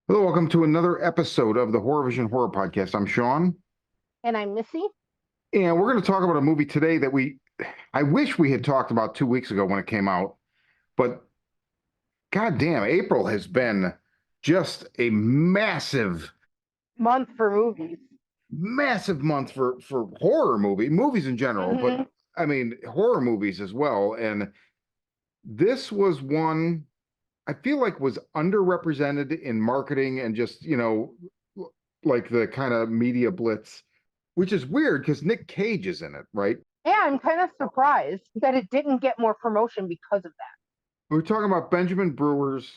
Hello, welcome to another episode of the Horror Vision Horror Podcast. I'm Sean, And I'm Missy. and we're going to talk about a movie today that I wish we had talked about 2 weeks ago when it came out, but goddamn, April has been just a massive, Month for movies. massive month for movies in general, but Hmm. I mean, horror movies as well. And this was one I feel like was underrepresented in marketing and just, like the kind of media blitz, which is weird because Nick Cage is in it, right? Yeah, I'm kind of surprised that it didn't get more promotion because of that. We're talking about Benjamin Brewer's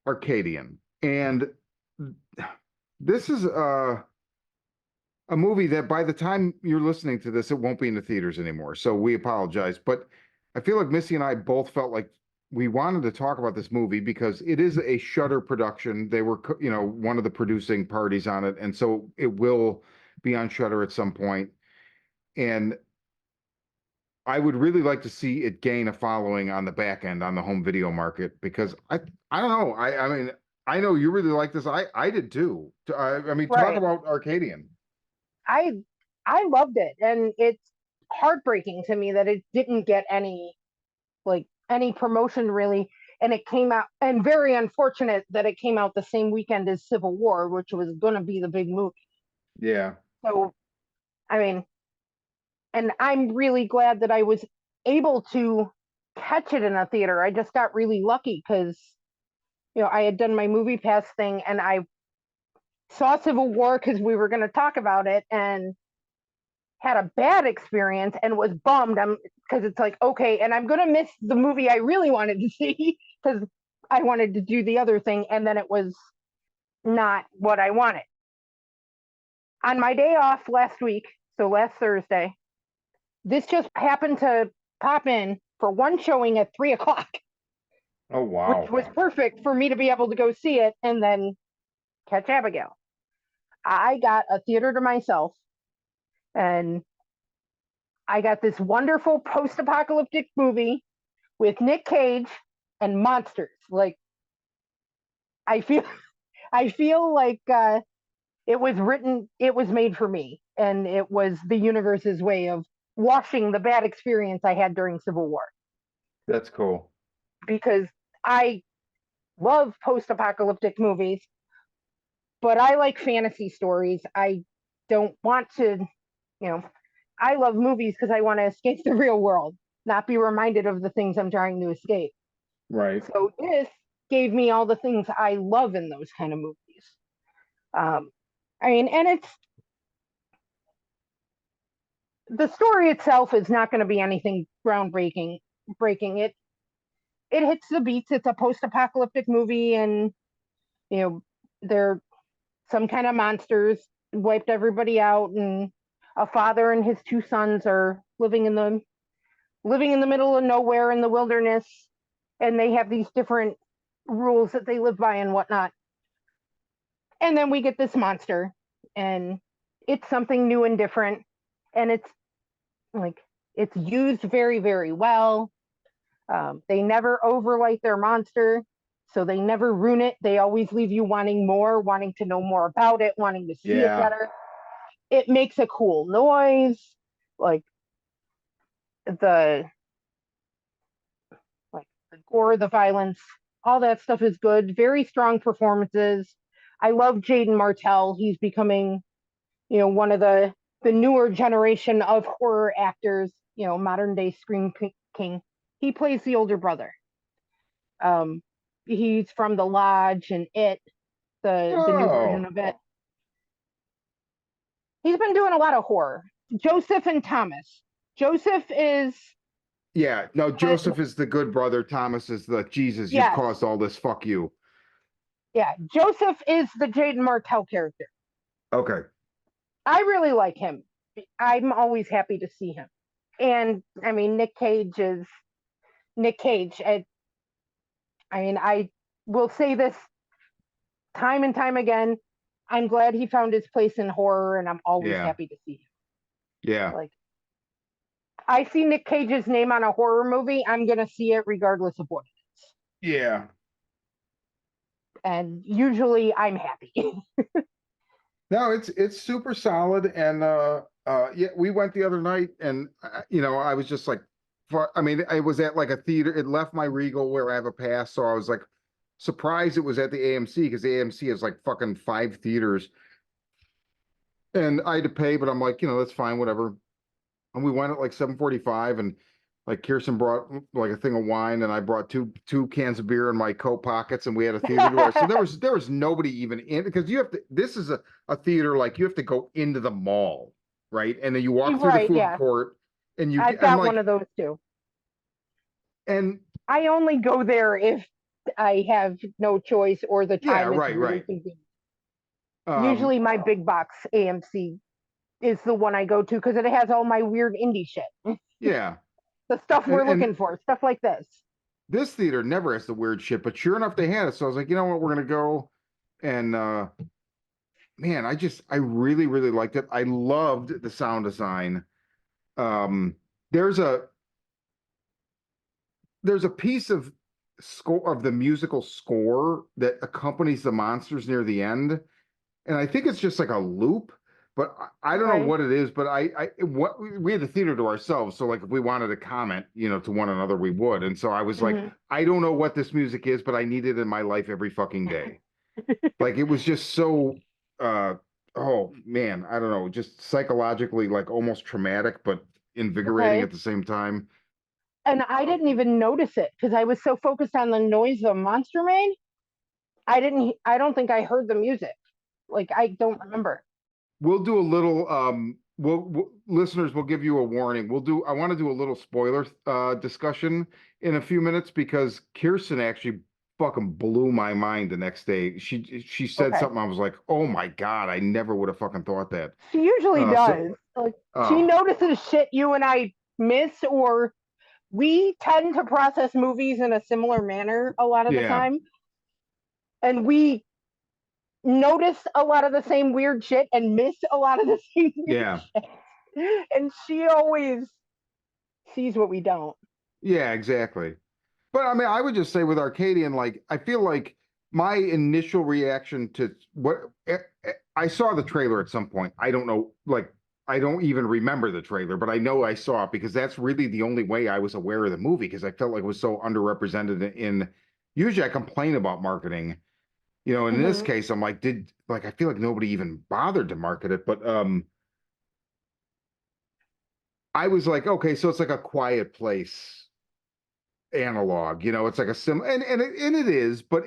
Arcadian. And this is a movie that by the time you're listening to this, it won't be in the theaters anymore. So we apologize. But I feel like Missy and I both felt like we wanted to talk about this movie because it is a Shudder production. They were, one of the producing parties on it. And so it will be on Shudder at some point. And I would really like to see it gain a following on the back end on the home video market because I don't know. I mean, I know you really like this. I did too. I mean, talk Right. about Arcadian. I I loved it, and it's heartbreaking to me that it didn't get any promotion really, and it came out, and very unfortunate that it came out the same weekend as Civil War, which was going to be the big movie. Yeah. So, I mean, and I'm really glad that I was able to catch it in a theater. I just got really lucky because I had done my movie pass thing and I saw Civil War because we were going to talk about it and had a bad experience and was bummed. Because it's like, okay, and I'm going to miss the movie I really wanted to see because I wanted to do the other thing. And then it was not what I wanted. On my day off last week, so last Thursday, this just happened to pop in for one showing at 3 o'clock, Oh which wow. was perfect for me to be able to go see it and then catch Abigail. I got a theater to myself and I got this wonderful post apocalyptic movie with Nick Cage and monsters. Like I feel I feel like it was made for me and it was the universe's way of washing the bad experience I had during Civil War That's cool. because I love post apocalyptic movies, but I like fantasy stories. I don't want to, you know, I love movies because I want to escape the real world, not be reminded of the things I'm trying to escape. Right. So this gave me all the things I love in those kind of movies. Um, I mean, and it's the story itself is not going to be anything groundbreaking. Breaking it hits the beats. It's a post-apocalyptic movie, and you know they're some kind of monsters wiped everybody out, and a father and his two sons are living in the middle of nowhere in the wilderness, and they have these different rules that they live by and whatnot. And then we get this monster, and it's something new and different, and like it's used very, very well. They never overlight their monster, so they never ruin it. They always leave you wanting more, wanting to know more about it, wanting to see it Yeah. better. It makes a cool noise, like the the gore, the violence, all that stuff is good. Very strong performances. I love Jaden Martell. He's becoming, one of the newer generation of horror actors. Modern day scream king. He plays the older brother. Um, he's from The Lodge and It, the new version Oh. of It. He's been doing a lot of horror. Joseph and Thomas. Joseph is Yeah. No, uh, Joseph is the good brother. Thomas is the Jesus, you've yes, caused all this. Fuck you. yeah. Joseph is the Jaden Martell character. Okay. I really like him. I'm always happy to see him. And I mean, Nick Cage is Nick Cage. I mean, I will say this time and time again. I'm glad he found his place in horror, and I'm always Yeah. happy to see him. Yeah. Like, I see Nick Cage's name on a horror movie, I'm gonna see it regardless of what it is. Yeah. and usually I'm happy. No, it's super solid, and yeah, we went the other night, and I was just like, I mean, I was at like a theater. It left my Regal where I have a pass, so I was like surprised it was at the AMC because the AMC has like fucking 5 theaters, and I had to pay, but I'm like, that's fine, whatever. And we went at like 7:45, and like Kirsten brought like a thing of wine, and I brought two cans of beer in my coat pockets, and we had a theater to our. So there was nobody even in, because you have to. This is a theater, like you have to go into the mall, right? And then you walk through the Right, food yeah. court, and I've I'm got one like, of those too. and I only go there if I have no choice or the yeah, time is right, really right. convenient. Um, Usually my big box AMC is the one I go to because it has all my weird indie shit. yeah, The stuff and we're looking for, stuff like this. this theater never has the weird shit, but sure enough, they had it. So I was like, you know what, we're gonna go, and man, I really, really liked it. I loved the sound design. Um, there's a there's a piece of score of the musical score that accompanies the monsters near the end, and I think it's just like a loop, but I don't know Okay. what it is. But what we had the theater to ourselves, so like if we wanted to comment, to one another, we would. And so I was like, Mm-hmm. I don't know what this music is, but I need it in my life every fucking day. Like it was just so oh man, I don't know, just psychologically like almost traumatic, but invigorating Okay. at the same time. And I didn't even notice it because I was so focused on the noise the monster made. I don't think I heard the music. Like I don't remember. We'll do a little listeners will give you a warning. I want to do a little spoiler discussion in a few minutes because Kirsten actually fucking blew my mind the next day. She said Okay. something, I was like, "Oh my God, I never would have fucking thought that." She usually So does. Like she oh, notices shit you and I miss, or we tend to process movies in a similar manner a lot of the yeah. time. And we notice a lot of the same weird shit and miss a lot of the same weird Yeah. shit. And she always sees what we don't. Yeah, exactly. But I mean, I would just say with Arcadian, like, I feel like my initial reaction to I saw the trailer at some point. I don't know, like, I don't even remember the trailer, but I know I saw it because that's really the only way I was aware of the movie because I felt like it was so underrepresented usually I complain about marketing, in this Mm-hmm. case, I'm like, I feel like nobody even bothered to market it, but I was like, okay, so it's like a Quiet Place analog, it's like a and it is, but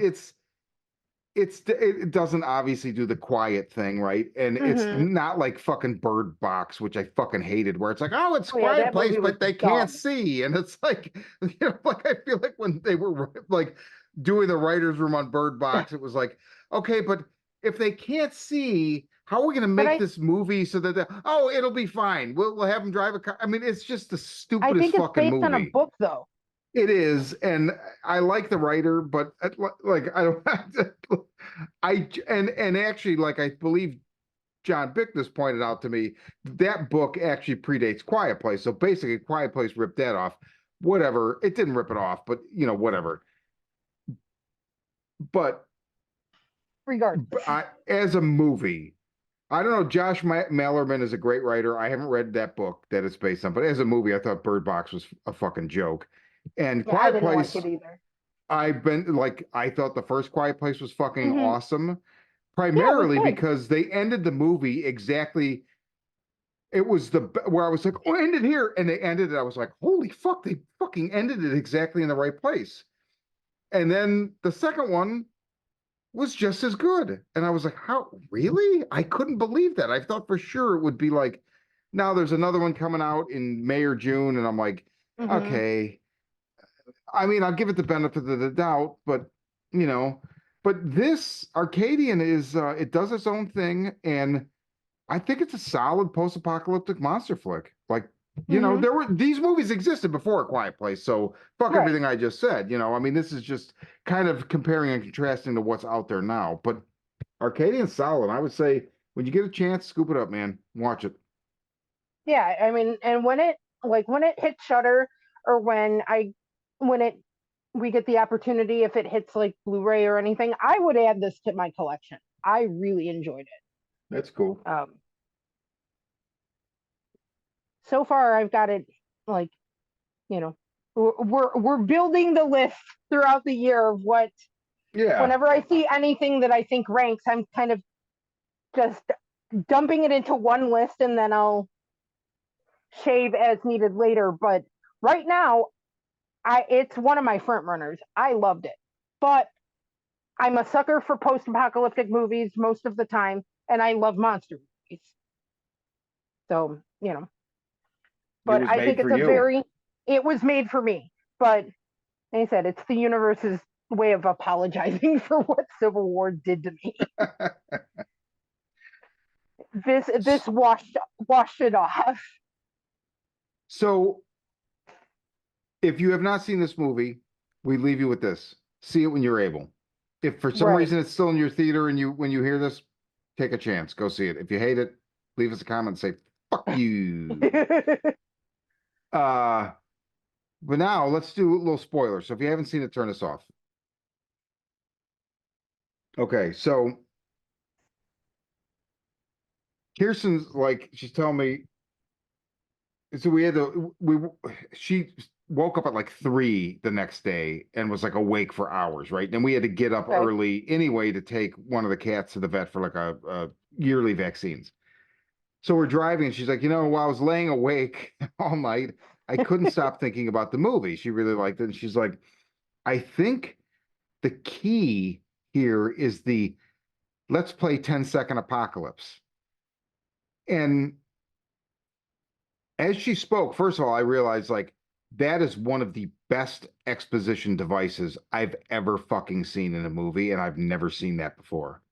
it doesn't obviously do the quiet thing, right? And it's Mm-hmm. not like fucking Bird Box, which I fucking hated, where it's like, oh, it's Oh yeah, Quiet that Place, movie was but they can't dumb. see, and it's like, like I feel like when they were like doing the writers' room on Bird Box, it was like, okay, but if they can't see, how are we going to But make this movie so that oh, it'll be fine. We'll have them drive a car. I mean, it's just the I stupidest think it's fucking based on a movie. book though. It is, and I like the writer, but like I don't. And actually, like I believe John Bickness pointed out to me, that book actually predates Quiet Place. So basically, Quiet Place ripped that off. Whatever, it didn't rip it off, but whatever. But Regardless. as a movie, I don't know. Josh Mallerman is a great writer. I haven't read that book that it's based on, but as a movie, I thought Bird Box was a fucking joke. And Yeah, I Quiet didn't like Place, it either. I've been like, I thought the first Quiet Place was fucking Mm-hmm. awesome, Yeah, it was primarily good. because they ended the movie exactly. It was where I was like, oh, end it here. And they ended it. I was like, holy fuck, they fucking ended it exactly in the right place. And then the second one was just as good. And I was like, how, really? I couldn't believe that. I thought for sure it would be like, now there's another one coming out in May or June. And I'm like, Mm-hmm. okay, I mean, I'll give it the benefit of the doubt, but you know, but this Arcadian is it does its own thing, and I think it's a solid post-apocalyptic monster flick. Like, Mm-hmm. these movies existed before A Quiet Place, so fuck Right. everything I just said. I mean, this is just kind of comparing and contrasting to what's out there now. But Arcadian's solid. I would say when you get a chance, scoop it up, man. Watch it. Yeah, I mean, and when it hit Shudder, or when it we get the opportunity, if it hits like Blu-ray or anything, I would add this to my collection. I really enjoyed That's cool. it. So far I've got it like, you know, we're building the list throughout the year of what, Yeah. whenever I see anything that I think ranks, I'm kind of just dumping it into one list and then I'll shave as needed later. But right now, it's one of my front runners. I loved it. But I'm a sucker for post-apocalyptic movies most of the time, and I love monster movies. So, It but was I made think for it's you. it was made for me. But like I said, it's the universe's way of apologizing for what Civil War did to me. This washed it off. So if you have not seen this movie, we leave you with this. See it when you're able. If for some Right. reason it's still in your theater and when you hear this, take a chance. Go see it. If you hate it, leave us a comment and say, fuck you. Uh, but now let's do a little spoiler. So if you haven't seen it, turn us off. Okay, so Kirsten's like, she's telling me, so she woke up at like 3 the next day and was like awake for hours, right? And we had to get up Okay. early anyway to take one of the cats to the vet for like a yearly vaccines. So we're driving and she's like, while I was laying awake all night, I couldn't stop thinking about the movie. She really liked it. And she's like, I think the key here is the let's play 10-second apocalypse. And as she spoke, first of all, I realized like that is one of the best exposition devices I've ever fucking seen in a movie, and I've never seen that before.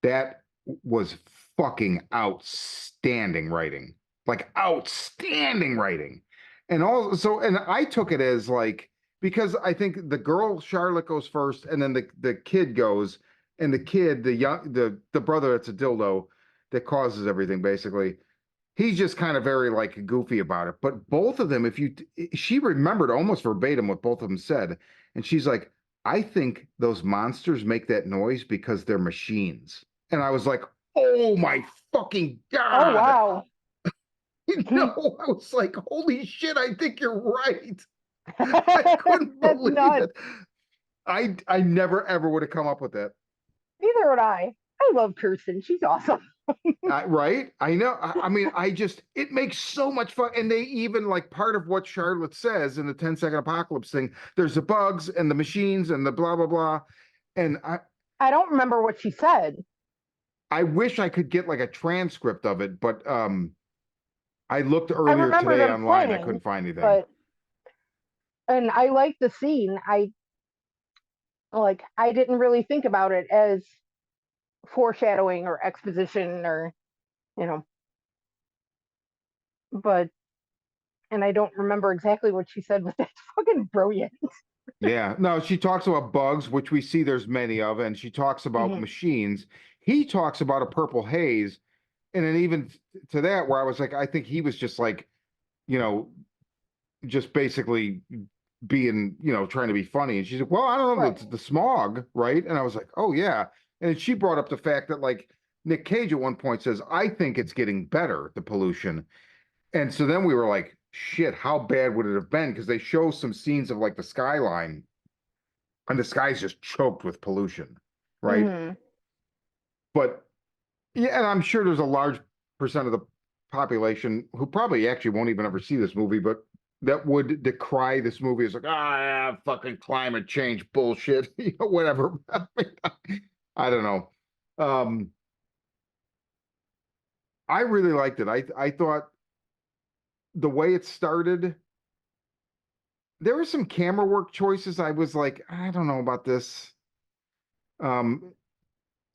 That was fucking outstanding writing. Like outstanding writing. And I took it as like because I think the girl Charlotte goes first and then the kid goes and the kid, the brother that's a dildo that causes everything basically he's just kind of very like goofy about it. But both of them, she remembered almost verbatim what both of them said. And she's like, I think those monsters make that noise because they're machines. And I was like, oh my fucking Oh God. wow. I was like, holy shit, I think you're right. I couldn't That's believe nuts. it. I never ever would have come up with that. Neither would I. I love Kirsten. She's awesome. Right? I know. I mean, it makes so much fun. And they even like part of what Charlotte says in the 10-second apocalypse thing, there's the bugs and the machines and the blah, blah, blah. And I don't remember what she said. I wish I could get like a transcript of it, but I looked I earlier remember today them online. I playing, couldn't find anything. but and I like the scene. I didn't really think about it as foreshadowing or exposition or you know, but and I don't remember exactly what she said, but that's fucking brilliant. Yeah. No, she talks about bugs, which we see there's many of, and she talks about Mm-hmm. machines. He talks about a purple haze. And then even to that, where I was like, I think he was just like, you know, just basically being, trying to be funny. And she's like, well, I don't know, Right. the smog, right? And I was like, oh, yeah. And she brought up the fact that, like, Nick Cage at one point says, I think it's getting better, the pollution. And so then we were like, shit, how bad would it have been? Because they show some scenes of like the skyline and the sky's just choked with pollution, right? Mm-hmm. But yeah, and I'm sure there's a large percent of the population who probably actually won't even ever see this movie, but that would decry this movie as like, yeah, fucking climate change bullshit, whatever. I don't know. Um, I really liked it. I thought the way it started, there were some camera work choices. I was like, I don't know about this. Um,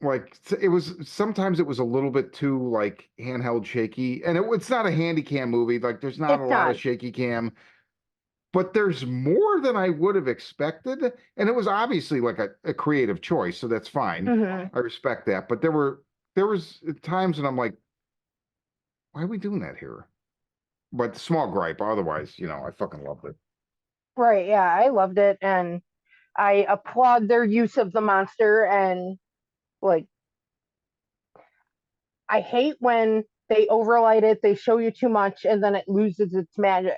like it was sometimes it was a little bit too like handheld shaky and it's not a handy cam movie like there's not a It's lot of not. shaky cam but there's more than I would have expected and it was obviously like a creative choice so that's fine. Mm-hmm. I respect that but there was times when I'm like why are we doing that here but small gripe otherwise I fucking loved it. Right. Yeah, I loved it, and I applaud their use of the monster, and like I hate when they overlight it, they show you too much, and then it loses its magic.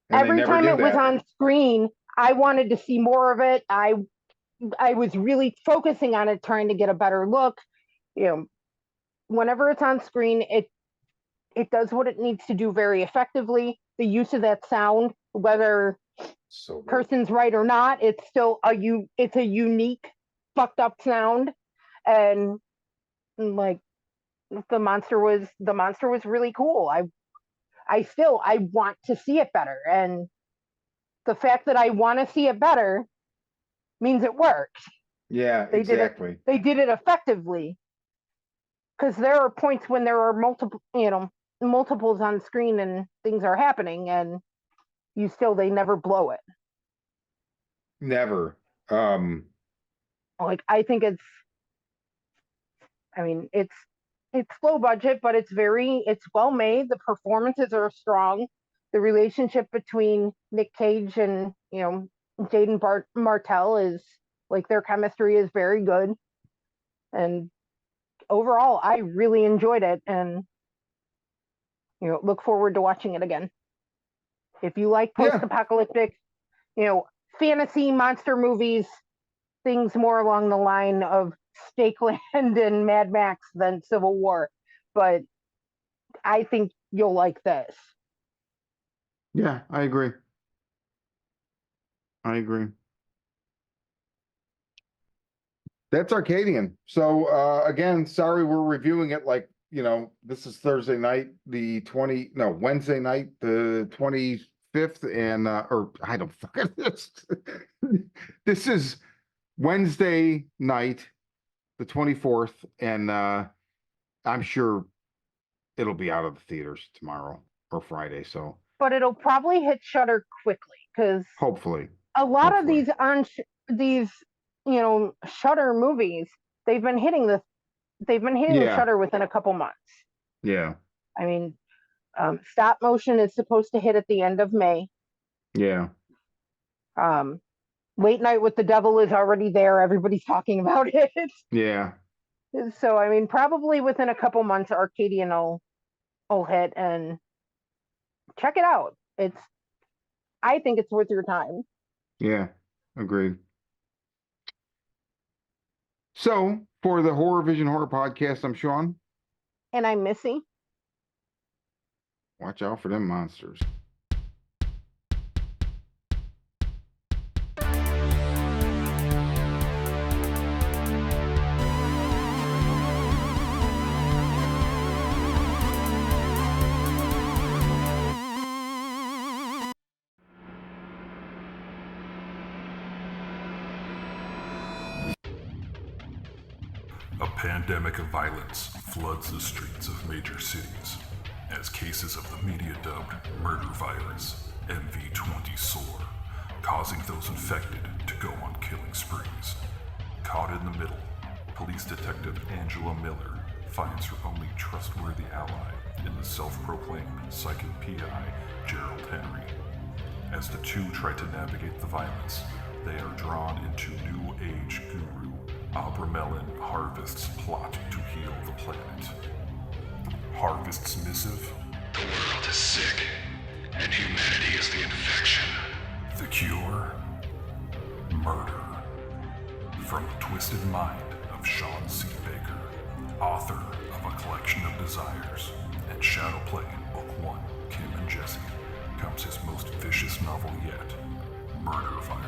And they Every never time do it was that. on screen, I wanted to see more of it. I was really focusing on it, trying to get a better look. You know, whenever it's on screen, it does what it needs to do very effectively. The use of that sound, whether So good. person's right or not, it's still it's a unique fucked up sound. And like the monster was really cool. I want to see it better, and the fact that I want to see it better means it worked. Yeah, They did it. exactly. They did it effectively, because there are points when there are multiples on screen and things are happening, and they never blow it. Never. Like I think I mean, it's low budget, but it's well made. The performances are strong. The relationship between Nick Cage and Jaden Martell is like their chemistry is very good, and overall, I really enjoyed it, and look forward to watching it again. If you like Yeah. post-apocalyptic, you know, fantasy monster movies, things more along the line of Stakeland and Mad Max than Civil War, but I think you'll like this. Yeah, I agree. I agree. That's Arcadian. So again, sorry we're reviewing it like, this is Thursday night, Wednesday night, the 25th, and or I don't fucking this. This is Wednesday night, the 24th, and I'm sure it'll be out of the theaters tomorrow or Friday, so But it'll probably hit Shudder quickly, because hopefully. a lot of Hopefully. these Shudder movies, they've been hitting Yeah. Shudder within a couple months. Yeah. I mean, stop motion is supposed to hit at the end of May. Yeah. Late Night with the Devil is already there. Everybody's talking about it. Yeah. So I mean, probably within a couple months, Arcadian will hit, and check it out. I think it's worth your time. Yeah. Agreed. So, for the Horror Vision Horror Podcast, I'm Sean. And I'm Missy. Watch out for them monsters. A pandemic of violence floods the streets of major cities as cases of the media-dubbed murder virus, MV20 soar, causing those infected to go on killing sprees. Caught in the middle, police detective Angela Miller finds her only trustworthy ally in the self-proclaimed psychic PI, Gerald Henry. As the two try to navigate the violence, they are drawn into New Age guru Abramelin Harvest's plot to heal the planet. Harvest's missive? The world is sick, and humanity is the infection. The cure? Murder. From the twisted mind of Sean C. Baker, author of A Collection of Desires and Shadow Play in Book 1, Kim and Jesse, comes his most vicious novel yet, Murder Virus.